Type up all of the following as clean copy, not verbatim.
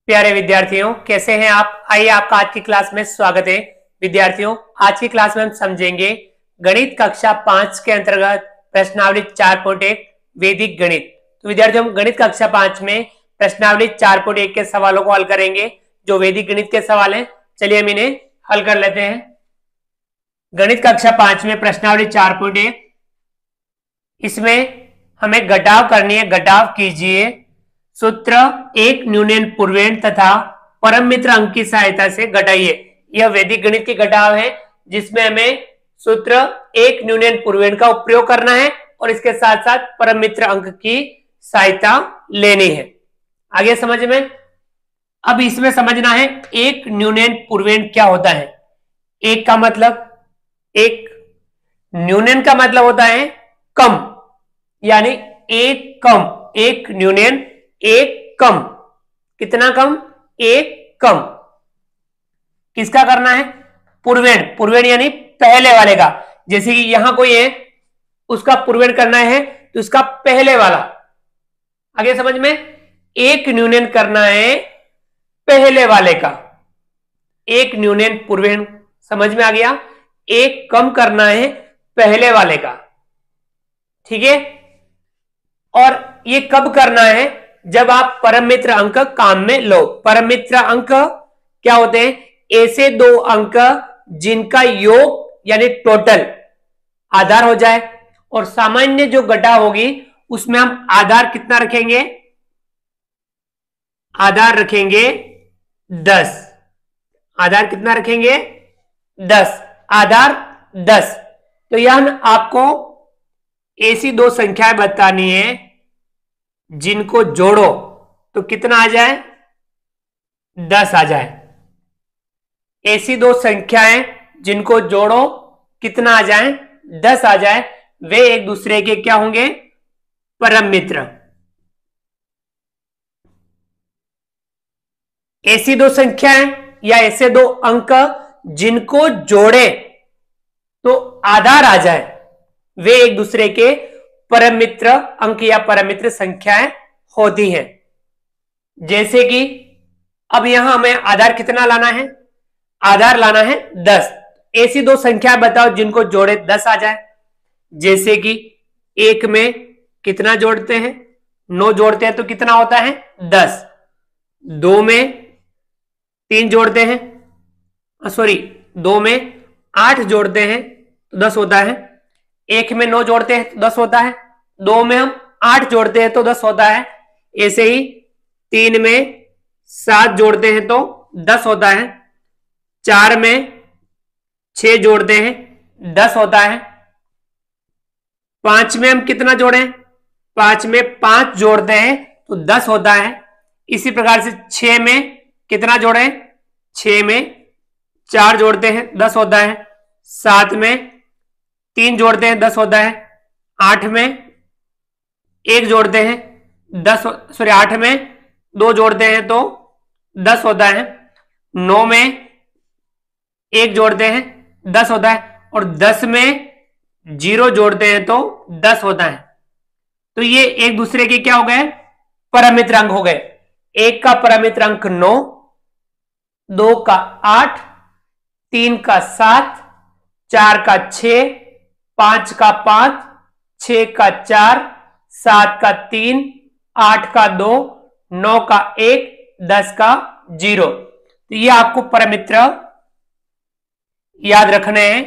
प्यारे विद्यार्थियों, कैसे हैं आप? आइए आपका आज की क्लास में स्वागत है। विद्यार्थियों, आज की क्लास में हम समझेंगे गणित कक्षा 5 के अंतर्गत प्रश्नावली 4.1 वैदिक गणित। तो विद्यार्थियों, हम गणित कक्षा 5 में प्रश्नावली 4.1 के सवालों को हल करेंगे, जो वैदिक गणित के सवाल हैं। चलिए हम इन्हें हल कर लेते हैं। गणित कक्षा 5 में प्रश्नावली 4.1, इसमें हमें घटाव करनी है। घटाव कीजिए। सूत्र एक न्यूनन पूर्वेण तथा परम मित्र अंक की सहायता से घटाइए। यह वैदिक गणित की घटाव है, जिसमें हमें सूत्र एक न्यूनन पूर्वेण का उपयोग करना है और इसके साथ साथ परम मित्र अंक की सहायता लेनी है। आगे समझ में। अब इसमें समझना है एक न्यूनन पूर्वेण क्या होता है। एक का मतलब, एक न्यूनन का मतलब होता है कम, यानी एक कम। एक न्यूनन, एक कम। कितना कम? एक कम। किसका करना है? पूर्वेण। पूर्वेण यानी पहले वाले का। जैसे कि यहां कोई है, उसका पूर्वेण करना है तो उसका पहले वाला। आगे समझ में। एक न्यूनन करना है पहले वाले का। एक न्यूनन पूर्वेण समझ में आ गया। एक कम करना है पहले वाले का। ठीक है। और ये कब करना है? जब आप परम मित्र अंक काम में लो। परम मित्र अंक क्या होते हैं? ऐसे दो अंक जिनका योग यानी टोटल आधार हो जाए। और सामान्य जो घटाव होगी उसमें हम आधार कितना रखेंगे? आधार रखेंगे 10। आधार कितना रखेंगे? 10। आधार 10। तो यह आपको ऐसी दो संख्याएं बतानी है जिनको जोड़ो तो कितना आ जाए? 10 आ जाए। ऐसी दो संख्याएं जिनको जोड़ो कितना आ जाए? 10 आ जाए। वे एक दूसरे के क्या होंगे? परम मित्र। ऐसी दो संख्याएं या ऐसे दो अंक जिनको जोड़े तो आधार आ जाए, वे एक दूसरे के परम मित्र अंक या परम मित्र संख्याएं होती हैं। जैसे कि अब यहां हमें आधार कितना लाना है? आधार लाना है 10। ऐसी दो संख्या बताओ जिनको जोड़े 10 आ जाए। जैसे कि एक में कितना जोड़ते हैं? 9 जोड़ते हैं तो कितना होता है? 10। 2 में 3 जोड़ते हैं, सॉरी 2 में 8 जोड़ते हैं तो 10 होता है। 1 में 9 जोड़ते हैं तो 10 होता है। 2 में हम 8 जोड़ते हैं तो 10 होता है। ऐसे ही 3 में 7 जोड़ते हैं तो 10 होता है। 4 में 6 जोड़ते हैं 10 होता है। 5 में हम कितना जोड़ें? 5 में 5 जोड़ते हैं तो 10 होता है। इसी प्रकार से 6 में कितना जोड़ें? 6 में 4 जोड़ते हैं 10 होता है। 7 में 3 जोड़ते हैं 10 होता है। 8 में 1 जोड़ते हैं 10, सॉरी 8 में 2 जोड़ते हैं तो 10 होता है। 9 में 1 जोड़ते हैं 10 होता है। और 10 में 0 जोड़ते हैं तो 10 होता है। तो ये एक दूसरे के क्या हो गए? परम मित्र अंक हो गए। एक का परम मित्र अंक 9, 2 का 8, 3 का 7, 4 का 6, 5 का 5, 6 का 4, 7 का 3, 8 का 2, 9 का 1, 10 का 0। तो ये आपको परम मित्र याद रखने हैं।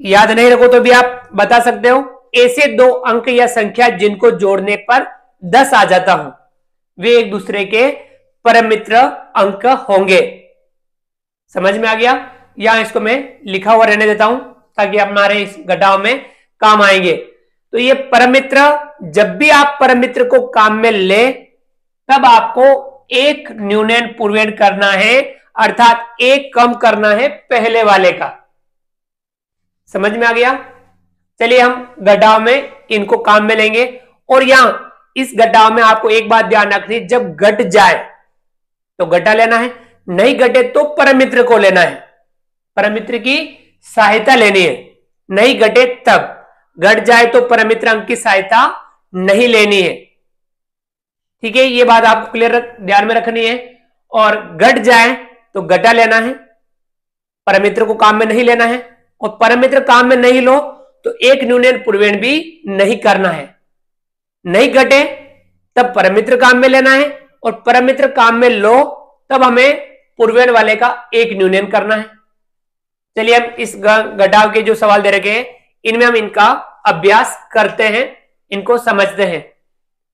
याद नहीं रखो तो भी आप बता सकते हो। ऐसे दो अंक या संख्या जिनको जोड़ने पर 10 आ जाता हूं, वे एक दूसरे के परम मित्र अंक होंगे। समझ में आ गया? यहां इसको मैं लिखा हुआ रहने देता हूं ताकि हमारे इस घटाव में काम आएंगे। तो ये परम मित्र, जब भी आप परम मित्र को काम में ले तब आपको एक न्यूनन पूर्वेण करना है, अर्थात एक कम करना है पहले वाले का। समझ में आ गया? चलिए हम घटाव में इनको काम में लेंगे। और यहां इस घटाव में आपको एक बात ध्यान रखनी, जब घट जाए तो घटा लेना है, नहीं घटे तो परम मित्र को लेना है। परम मित्र की सहायता लेनी है। नहीं घटे तब, घट जाए तो परम मित्र अंक की सहायता नहीं लेनी है। ठीक है, ये बात आपको क्लियर ध्यान में रखनी है। और घट जाए तो घटा लेना है, परमित्र को काम में नहीं लेना है। और परमित्र काम में नहीं लो तो एक न्यूनयन पूर्वेण भी नहीं करना है। नहीं घटे तब परमित्र काम में लेना है, और परमित्र काम में लो तब हमें पूर्वेण वाले का एक न्यूनयन करना है। चलिए हम इस घटाव के जो सवाल दे रखे हैं इनमें हम इनका अभ्यास करते हैं, इनको समझते हैं।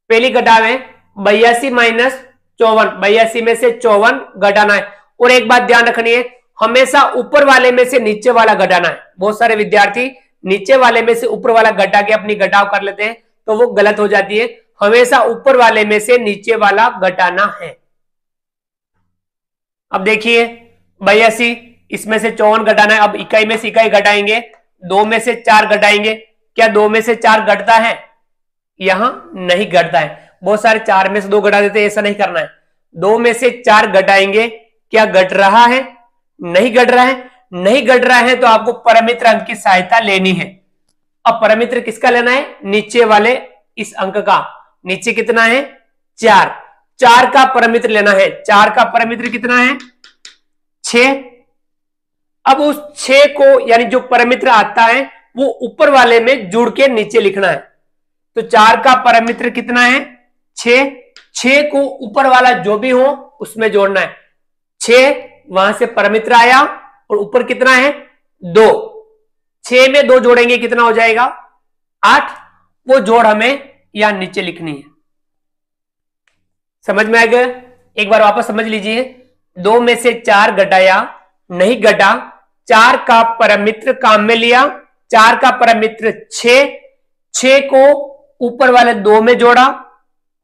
पहली घटाव है 82 माइनस 54, 82 में से 54 घटाना है। और एक बात ध्यान रखनी है, हमेशा ऊपर वाले में से नीचे वाला घटाना है। बहुत सारे विद्यार्थी नीचे वाले में से ऊपर वाला घटा के अपनी घटाव कर लेते हैं, तो वो गलत हो जाती है। हमेशा ऊपर वाले में से नीचे वाला घटाना है। अब देखिए 82, इसमें से 54 घटाना है। अब इकाई में से इकाई घटाएंगे, 2 में से 4 घटाएंगे। क्या 2 में से 4 घटता है? यहां नहीं घटता है। बहुत सारे 4 में से 2 घटा देते हैं, ऐसा नहीं करना है। 2 में से 4 घटाएंगे, क्या घट रहा है? नहीं घट रहा है। नहीं घट रहा है तो आपको परमित्र अंक की सहायता लेनी है। अब परमित्र किसका लेना है? नीचे वाले इस अंक का। नीचे कितना है? 4। 4 का परमित्र लेना है। 4 का परमित्र कितना है? 6। अब उस 6 को यानी जो परमित्र आता है वो ऊपर वाले में जुड़ के नीचे लिखना है। तो 4 का परमित्र कितना है? 6। 6 को ऊपर वाला जो भी हो उसमें जोड़ना है। 6 वहां से परमित्र आया और ऊपर कितना है? 2। 6 में 2 जोड़ेंगे कितना हो जाएगा? 8। वो जोड़ हमें यहां नीचे लिखनी है। समझ में आ गया? एक बार वापस समझ लीजिए। 2 में से 4 घटाया, नहीं घटा। 4 का परमित्र काम में लिया। 4 का परमित्र 6। 6 को ऊपर वाले 2 में जोड़ा,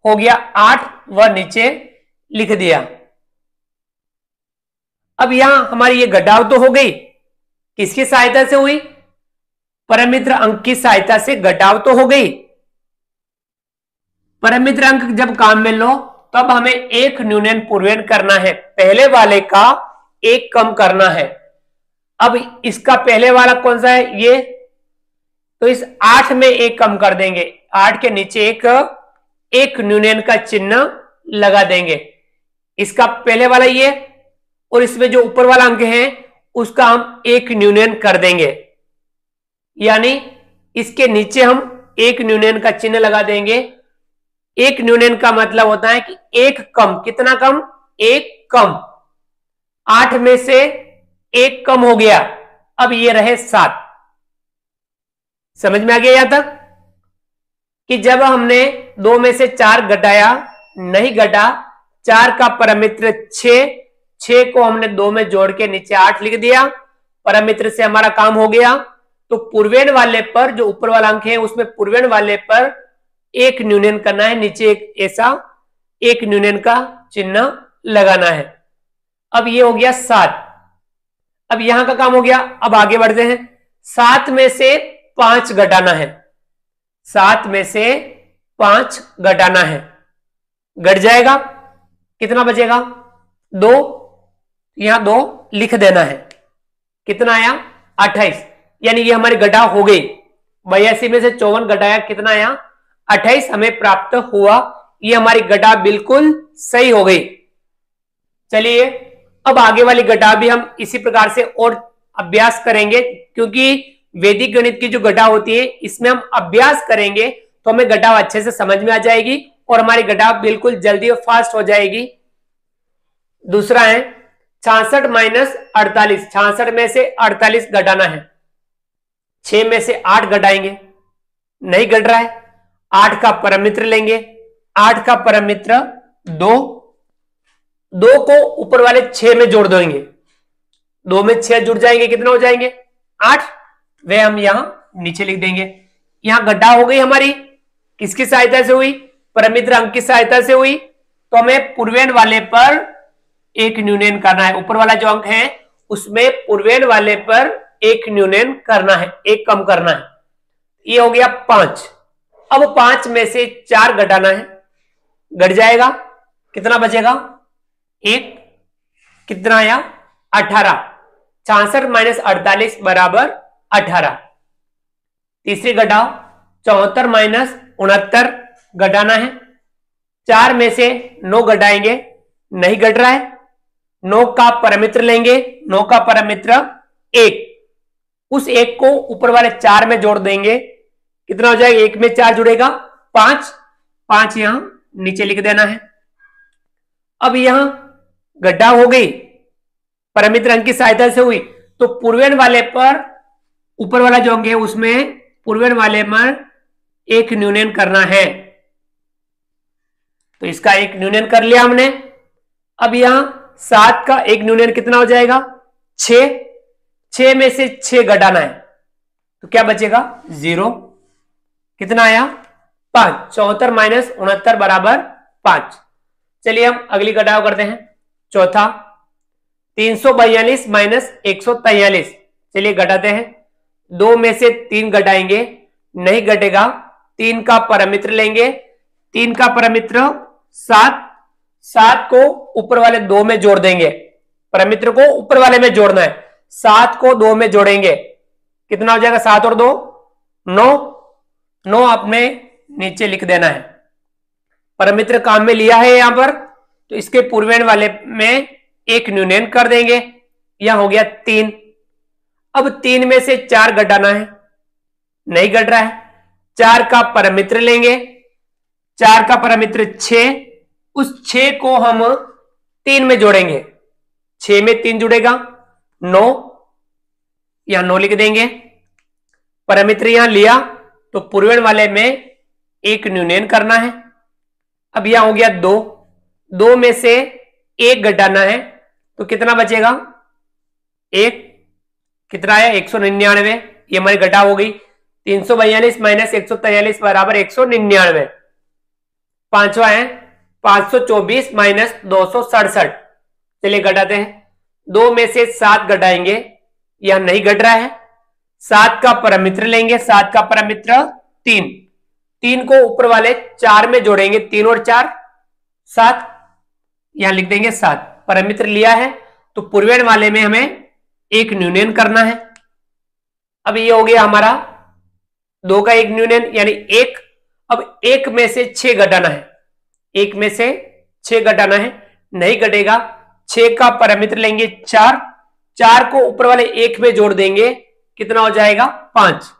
हो गया 8, वह नीचे लिख दिया। अब यहां हमारी ये घटाव तो हो गई, किसकी सहायता से हुई? परमित्र अंक की सहायता से घटाव तो हो गई। परमित्र अंक जब काम में लो तब हमें एक न्यूनयन पूर्वेण करना है। पहले वाले का एक कम करना है। अब इसका पहले वाला कौन सा है? ये। तो इस 8 में एक कम कर देंगे। 8 के नीचे एक न्यूनयन का चिन्ह लगा देंगे। इसका पहले वाला ये, और इसमें जो ऊपर वाला अंक है उसका हम एक न्यूनयन कर देंगे। यानी इसके नीचे हम एक न्यूनयन का चिन्ह लगा देंगे। एक न्यूनयन का मतलब होता है कि एक कम। कितना कम? एक कम। 8 में से एक कम हो गया, अब ये रहे 7। समझ में आ गया यहां तक कि जब हमने 2 में से 4 घटाया, नहीं घटा। 4 का परमित्र 6। 6 को हमने 2 में जोड़ के नीचे 8 लिख दिया। परमित्र से हमारा काम हो गया। तो पूर्वेण वाले पर जो ऊपर वाला अंक है उसमें पूर्वेण वाले पर एक न्यूनयन करना है। नीचे एक ऐसा एक न्यूनयन का चिन्ह लगाना है। अब ये हो गया 7। अब यहां का काम हो गया। अब आगे बढ़ते हैं। 7 में से 5 घटाना है। 7 में से 5 घटाना है। घट जाएगा, कितना बचेगा? 2। यहां 2 लिख देना है। कितना आया? 28। यानी ये हमारी घटाव हो गई। 82 में से 54 घटाया, कितना आया? 28 हमें प्राप्त हुआ। ये हमारी घटाव बिल्कुल सही हो गई। चलिए अब आगे वाली घटाव भी हम इसी प्रकार से और अभ्यास करेंगे, क्योंकि वैदिक गणित की जो घटाव होती है इसमें हम अभ्यास करेंगे तो हमें घटाव अच्छे से समझ में आ जाएगी और हमारी घटाव बिल्कुल जल्दी और फास्ट हो जाएगी। दूसरा है 66 माइनस 48। 66 में से 48 घटाना है। 6 में से 8 घटाएंगे, नहीं घट रहा है। 8 का परमित्र लेंगे। 8 का परमित्र 2। 2 को ऊपर वाले 6 में जोड़ देंगे। 2 में 6 जुड़ जाएंगे, कितना हो जाएंगे? 8। वे हम यहां नीचे लिख देंगे। यहां घटाव हो गई हमारी, किसकी सहायता से हुई? परमित्र अंक की सहायता से हुई। तो हमें पूर्वेण वाले पर एक न्यूनयन करना है। ऊपर वाला जो अंक है उसमें पूर्वेण वाले पर एक न्यूनयन करना है, एक कम करना है। ये हो गया 5। अब 5 में से 4 घटाना है। घट जाएगा, कितना बचेगा? 1। कितना आया? 18। 66 माइनस 48 बराबर 18। तीसरी घटाव 74 माइनस 69 घटाना है। 4 में से 9 घटाएंगे, नहीं घट रहा है। 9 का परमित्र लेंगे, 9 का परमित्र 1, उस 1 को ऊपर वाले 4 में जोड़ देंगे, कितना हो जाएगा? 1 में 4 जुड़ेगा 5, 5 यहां नीचे लिख देना है। अब यहां घटा हो गई, परमित्र अंक की सहायता से हुई, तो पूर्वेण वाले पर ऊपर वाला जो अंक है उसमें पूर्वेण वाले में एक न्यूनयन करना है, तो इसका एक न्यूनयन कर लिया हमने। अब यहां 7 का एक न्यूनयन कितना हो जाएगा? 6, 6 में से 6 घटाना है, तो क्या बचेगा? 0। कितना आया? 5। 74 माइनस 69 बराबर 5। चलिए हम अगली घटाव करते हैं। चौथा 342 माइनस 143, चलिए घटाते हैं। 2 में से 3 घटाएंगे, नहीं घटेगा। 3 का परमित्र लेंगे, 3 का परमित्र 7, 7 को ऊपर वाले 2 में जोड़ देंगे, परमित्र को ऊपर वाले में जोड़ना है। 7 को 2 में जोड़ेंगे, कितना हो जाएगा? 7 और 2 9, 9 आपने नीचे लिख देना है। परमित्र काम में लिया है यहां पर, तो इसके पूर्वेण वाले में एक न्यूनयन कर देंगे, यहां हो गया 3। अब 3 में से 4 घटाना है, नहीं घट रहा है। 4 का परमित्र लेंगे, 4 का परमित्र 6, उस 6 को हम 3 में जोड़ेंगे, 6 में 3 जुड़ेगा 9, यहां 9 लिख देंगे। परमित्र यहां लिया तो पूर्वेण वाले में एक न्यूनयन करना है। अब यहां हो गया 2, 2 में से 1 घटाना है, तो कितना बचेगा? 1, कितना आया? 199, ये हमारी घटाव हो गई। 342 माइनस 143 बराबर 199। पांचवा है 524 माइनस 267, चलिए घटाते हैं। 2 में से 7 घटाएंगे, यह नहीं घट रहा है। 7 का परमित्र लेंगे, 7 का परमित्र 3, 3 को ऊपर वाले 4 में जोड़ेंगे, 3 और 4 7, यहां लिख देंगे 7। परमित्र लिया है तो पूर्वेण वाले में हमें एक न्यूनयन करना है। अब ये हो गया हमारा 2 का एक न्यूनयन यानी 1। अब 1 में से 6 घटाना है, 1 में से 6 घटाना है, नहीं घटेगा। 6 का परमित्र लेंगे 4, 4 को ऊपर वाले 1 में जोड़ देंगे, कितना हो जाएगा? 5।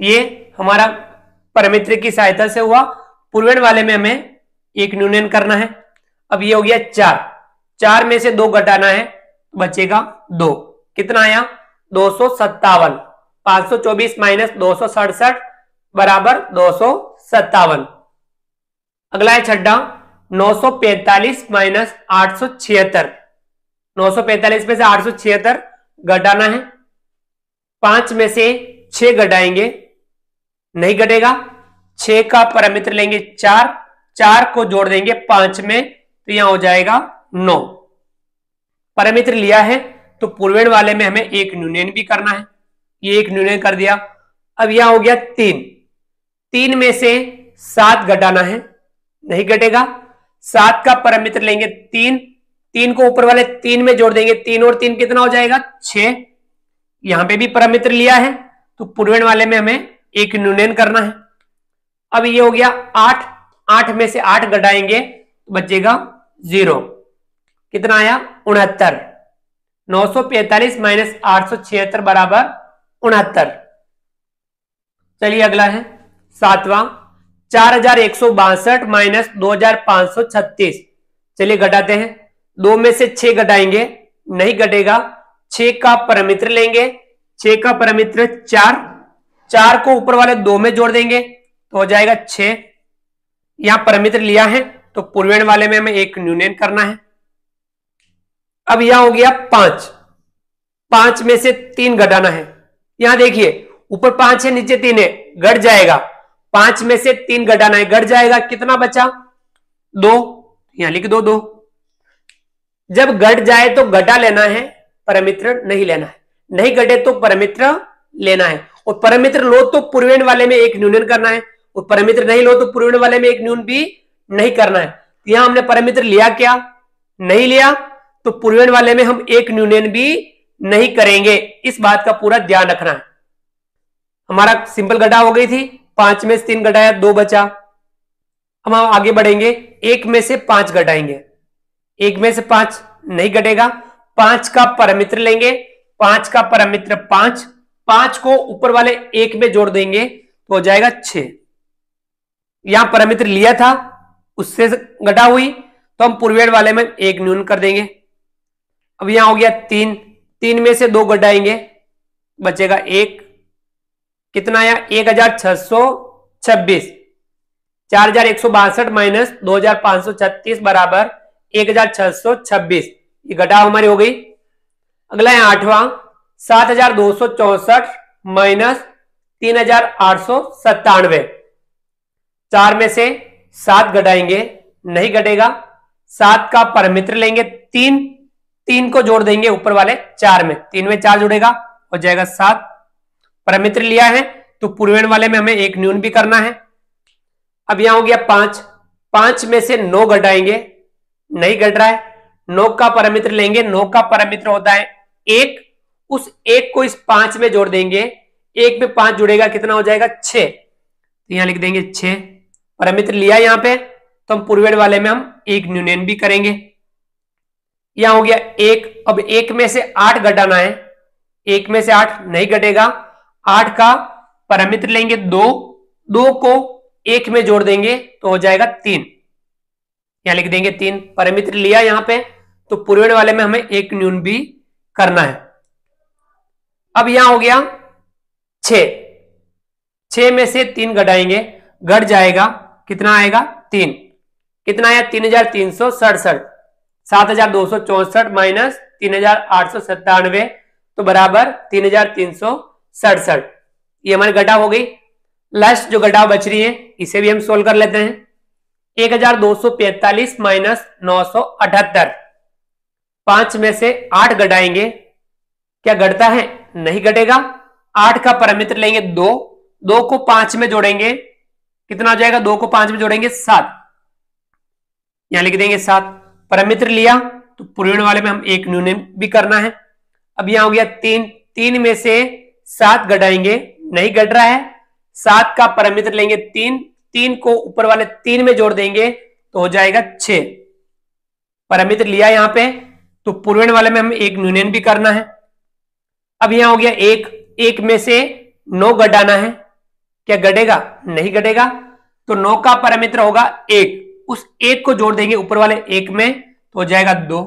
ये हमारा परमित्र की सहायता से हुआ। पूर्वेण वाले में हमें एक न्यूनयन करना है। अब ये हो गया 4, 4 में से 2 घटाना है, बचेगा 2, कितना आया? 257। 524 माइनस 267 बराबर 257। अगला है छठा 945 माइनस 876, 945 में से 876 घटाना है। 5 में से 6 घटाएंगे, नहीं घटेगा। 6 का परमित्र लेंगे 4, 4 को जोड़ देंगे 5 में, तो यहां हो जाएगा 9। परमित्र लिया है तो पूर्वेण वाले में हमें एक न्यूनयन भी करना है, ये एक न्यूनयन कर दिया। अब यहां हो गया 3, 3 में से 7 घटाना है, नहीं घटेगा। 7 का परमित्र लेंगे 3, 3 को ऊपर वाले 3 में जोड़ देंगे, 3 और 3 कितना हो जाएगा? 6। यहां पे भी परमित्र लिया है तो पूर्वेण वाले में हमें एक न्यूनयन करना है। अब ये हो गया 8, 8 में से 8 घटाएंगे तो बचेगा 0, कितना आया? 69। 945 माइनस 876 बराबर 69। चलिए अगला है 7वां 4162 माइनस 2536, चलिए घटाते हैं। 2 में से 6 घटाएंगे, नहीं घटेगा। 6 का परमित्र लेंगे, 6 का परमित्र 4, 4 को ऊपर वाले 2 में जोड़ देंगे तो हो जाएगा 6। यहां परमित्र लिया है तो पूर्वेण वाले में हमें एक न्यूनयन करना है। अब यहां हो गया 5, 5 में से 3 घटाना है। यहां देखिए ऊपर 5 है नीचे 3 है, घट जाएगा। 5 में से 3 घटाना है, घट जाएगा, कितना बचा? 2, यहां लिख दो 2। जब घट जाए तो घटा लेना है, परमित्र नहीं लेना है, नहीं घटे तो परमित्र लेना है। और परमित्र लो तो पूर्वेण वाले में एक न्यूनयन करना है, और परमित्र नहीं लो तो पूर्वेण वाले में एक न्यून भी नहीं करना है। यहां हमने परमित्र लिया क्या? नहीं लिया, तो पूर्वेण वाले में हम एक न्यूनयन भी नहीं करेंगे। इस बात का पूरा ध्यान रखना है। हमारा सिंपल घटा हो गई थी, 5 में से 3 घटाया 2 बचा, अब हम आगे बढ़ेंगे, 1 में से 5 घटाएंगे। 1 में से 5 नहीं घटेगा, 5 का परमित्र लेंगे, 5 का परमित्र 5, 5 को ऊपर वाले 1 में जोड़ देंगे तो हो जाएगा 6। यहां परमित्र लिया था उससे घटा हुई, तो हम पूर्वेण वाले में 1 न्यून कर देंगे। अब यहां हो गया 3, 3 में से 2 घटाएंगे, बचेगा 1। कितना आया? 1626। 4162 माइनस 2536 बराबर 1626। ये घटाव हमारी हो गई। अगला है 8वां, 7264 माइनस 3897। 4 में से 7 घटाएंगे, नहीं घटेगा। 7 का परमित्र लेंगे 3, 3 को जोड़ देंगे ऊपर वाले 4 में, 3 में 4 जुड़ेगा, हो जाएगा 7। परमित्र लिया है तो पूर्वेण वाले में हमें 1 न्यून भी करना है। अब यहां हो गया 5, 5 में से 9 घटाएंगे, नहीं घट रहा है। 9 का परमित्र लेंगे, 9 का परमित्र होता है 1, उस 1 को इस 5 में जोड़ देंगे, 1 में 5 जुड़ेगा, कितना हो जाएगा? 6। तो यहां लिख देंगे 6। परमित्र लिया यहां पे, तो हम पूर्वेण वाले में हम 1 न्यूनयन भी करेंगे। यहां हो गया 1। अब 1 में से 8 घटाना है, 1 में से 8 नहीं घटेगा। 8 का परमित्र लेंगे 2, 2 को 1 में जोड़ देंगे तो हो जाएगा 3। यहां लिख देंगे 3। परमित्र लिया यहां पे, तो पूर्वेण वाले में हमें 1 न्यून भी करना है। अब यहां हो गया 6, 6 में से 3 घटाएंगे, घट जाएगा, कितना आएगा? 3। कितना आया? 3367। 7264 माइनस 3897 तो बराबर 3367। ये हमारी घटाव हो गई। लास्ट जो घटाव बच रही है इसे भी हम सोल्व कर लेते हैं। 1245 माइनस 978। 5 में से 8 घटाएंगे, क्या घटता है? नहीं घटेगा। 8 का परमित्र लेंगे 2, 2 को 5 में जोड़ेंगे, कितना हो जाएगा? 2 को 5 में जोड़ेंगे 7। यहां लिख देंगे 7। परमित्र लिया तो पूर्वेण वाले में हम 1 न्यूनयन भी करना है। अब यहां हो गया 3, 3 में से 7 घटाएंगे, नहीं घट रहा है। 7 का परमित्र लेंगे 3, 3 को ऊपर वाले 3 में जोड़ देंगे तो हो जाएगा 6। परमित्र लिया यहां पे, तो पूर्वेण वाले में हमें 1 न्यूनयन भी करना है। अब यहां हो गया 1, 1 में से 9 घटाना है, क्या घटेगा? नहीं घटेगा। तो 9 का परमित्र होगा 1, उस 1 को जोड़ देंगे ऊपर वाले 1 में तो हो जाएगा 2।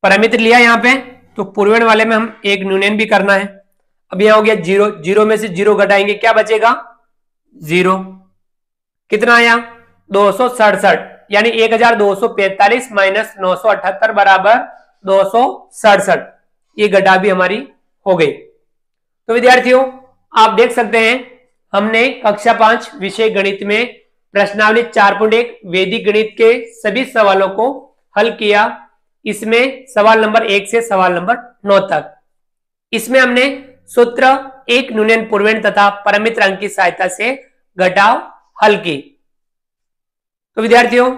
परमित्र लिया यहां पे, तो पूर्वेण वाले में हम 1 न्यूनयन भी करना है। अब यहां हो गया 0, 0 में से 0 घटाएंगे, क्या बचेगा? 0। कितना आया? 267, यानी 1245 माइनस 978 बराबर 267। ये घटा भी हमारी हो गई। तो विद्यार्थियों, आप देख सकते हैं हमने कक्षा 5 विषय गणित में प्रश्नावली 4.1 वैदिक गणित के सभी सवालों को हल किया। इसमें सवाल नंबर 1 से सवाल नंबर 9 तक। इसमें हमने सूत्र, 1 न्यूनयन पूर्वेण तथा परमित्र अंक की सहायता से घटाव हल की। तो विद्यार्थियों,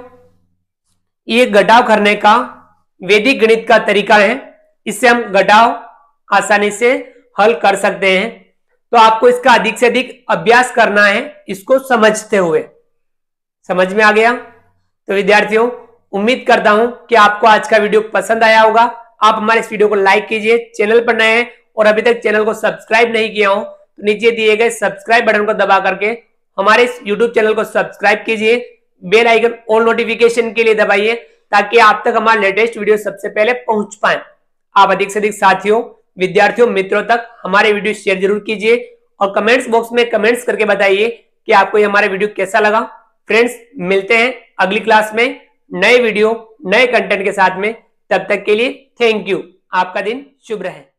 ये घटाव करने का वैदिक गणित का तरीका है, इससे हम घटाव आसानी से हल कर सकते हैं। तो आपको इसका अधिक से अधिक अभ्यास करना है, इसको समझते हुए। समझ में आ गया? तो विद्यार्थियों, उम्मीद करता हूं कि आपको आज का वीडियो पसंद आया होगा। आप हमारे इस वीडियो को लाइक कीजिए, चैनल पर नए हैं और अभी तक चैनल को सब्सक्राइब नहीं किया हो तो नीचे दिए गए सब्सक्राइब बटन को दबा करके हमारे इस यूट्यूब चैनल को सब्सक्राइब कीजिए। बेल आइकन ऑल नोटिफिकेशन के लिए दबाइए ताकि आप तक हमारा लेटेस्ट वीडियो सबसे पहले पहुंच पाए। आप अधिक से अधिक साथियों, विद्यार्थियों, मित्रों तक हमारे वीडियो शेयर जरूर कीजिए और कमेंट्स बॉक्स में कमेंट्स करके बताइए कि आपको ये हमारा वीडियो कैसा लगा। फ्रेंड्स, मिलते हैं अगली क्लास में नए वीडियो, नए कंटेंट के साथ में। तब तक के लिए थैंक यू। आपका दिन शुभ रहे।